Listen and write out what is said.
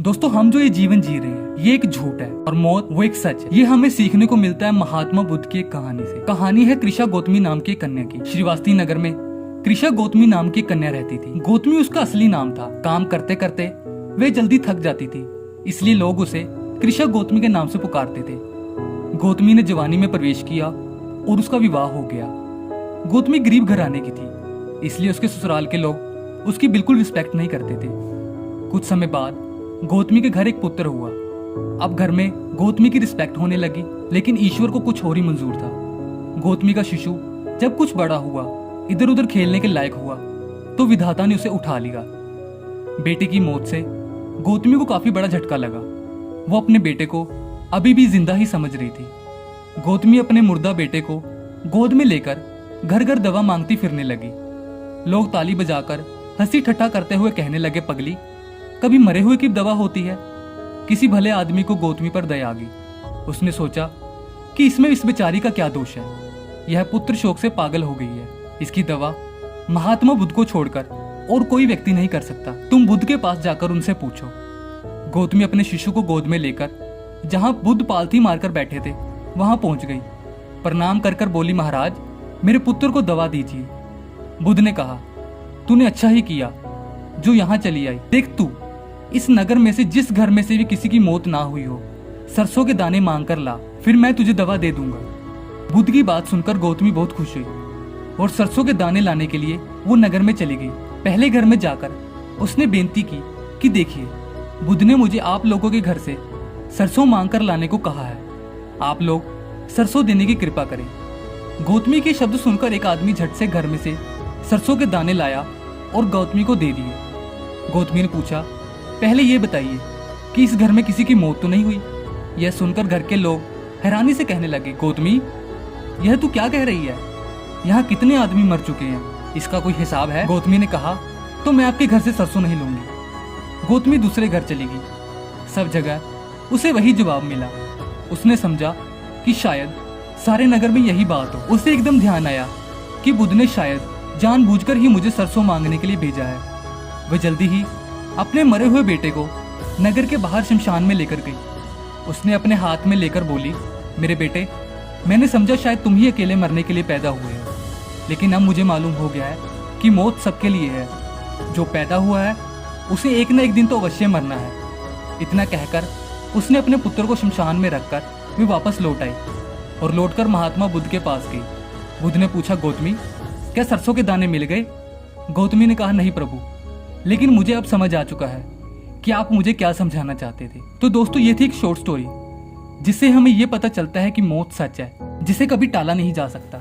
दोस्तों हम जो ये जीवन जी रहे हैं ये एक झूठ है और मौत वो एक सच है। ये हमें सीखने को मिलता है महात्मा बुद्ध की एक कहानी से। कहानी है कृषा गौतमी नाम की एक कन्या की। श्रीवास्तव नगर में कृषा गौतमी नाम की कन्या रहती थी। गौतमी उसका असली नाम था। काम करते करते वे जल्दी थक जाती थी, इसलिए लोग उसे कृषा गौतमी के नाम से पुकारते थे। गौतमी ने जवानी में प्रवेश किया और उसका विवाह हो गया। गौतमी गरीब घराने की थी, इसलिए उसके ससुराल के लोग उसकी बिल्कुल रिस्पेक्ट नहीं करते थे। कुछ समय बाद गौतमी के घर एक पुत्र हुआ। अब घर में गौतमी की रिस्पेक्ट होने लगी, लेकिन ईश्वर को कुछ और ही मंजूर था। गौतमी का शिशु जब कुछ बड़ा हुआ, इधर उधर खेलने के लायक हुआ, तो विधाता ने उसे उठा लिया। बेटे की मौत से गौतमी को काफी बड़ा झटका लगा। वो अपने बेटे को अभी भी जिंदा ही समझ रही थी। गौतमी अपने मुर्दा बेटे को गोद में लेकर घर घर दवा मांगती फिरने लगी। लोग ताली बजाकर हंसी ठट्ठा करते हुए कहने लगे, पगली, कभी मरे हुए की दवा होती है। किसी भले आदमी को गौतमी पर दया आ गई। उसने सोचा कि इसमें इस बेचारी का क्या दोष है। यह पुत्र शोक से पागल हो गई है। इसकी दवा महात्मा बुद्ध को छोड़कर और कोई व्यक्ति नहीं कर सकता। तुम बुद्ध के पास जाकर उनसे पूछो। गौतमी अपने शिशु को गोद में लेकर जहां बुद्ध पालथी मारकर बैठे थे वहां पहुंच गई। प्रणाम कर कर बोली, महाराज, मेरे पुत्र को दवा दीजिए। बुद्ध ने कहा, तूने अच्छा ही किया जो यहाँ चली आई। देख, तू इस नगर में से जिस घर में से भी किसी की मौत ना हुई हो, सरसों के दाने मांग कर ला, फिर मैं तुझे दवा दे दूंगा। बुद्ध की बात सुनकर गौतमी बहुत खुश हुई और सरसों के दाने लाने के लिए वो नगर में चली गई। पहले घर में जाकर उसने बेनती की कि देखिए, बुद्ध ने मुझे आप लोगों के घर से सरसों मांग कर लाने को कहा है। आप लोग सरसों देने की कृपा करें। गौतमी के शब्द सुनकर एक आदमी झट से घर में से सरसों के दाने लाया और गौतमी को दे दिए। गौतमी ने पूछा, पहले ये बताइए कि इस घर में किसी की मौत तो नहीं हुई। यह सुनकर घर के लोग हैरानी से कहने लगे, गौतमी, यह तू क्या कह रही है? यहाँ कितने आदमी मर चुके हैं, इसका कोई हिसाब है? गौतमी ने कहा, तो मैं आपके घर से सरसों नहीं लूंगी। गौतमी दूसरे घर चली गई। सब जगह उसे वही जवाब मिला। उसने समझा कि शायद सारे नगर में यही बात हो। उसे एकदम ध्यान आया कि बुद्ध ने शायद जानबूझकर ही मुझे सरसों मांगने के लिए भेजा है। वह जल्दी ही अपने मरे हुए बेटे को नगर के बाहर शमशान में लेकर गई। उसने अपने हाथ में लेकर बोली, मेरे बेटे, मैंने समझा शायद तुम ही अकेले मरने के लिए पैदा हुए हो, लेकिन अब मुझे मालूम हो गया है कि मौत सबके लिए है। जो पैदा हुआ है उसे एक न एक दिन तो अवश्य मरना है। इतना कहकर उसने अपने पुत्र को शमशान में रखकर वे वापस लौट आई और लौटकर महात्मा बुद्ध के पास गई। बुद्ध ने पूछा, गौतमी, क्या सरसों के दाने मिल गए? गौतमी ने कहा, नहीं प्रभु, लेकिन मुझे अब समझ आ चुका है कि आप मुझे क्या समझाना चाहते थे। तो दोस्तों, ये थी एक शॉर्ट स्टोरी जिससे हमें ये पता चलता है कि मौत सच है, जिसे कभी टाला नहीं जा सकता।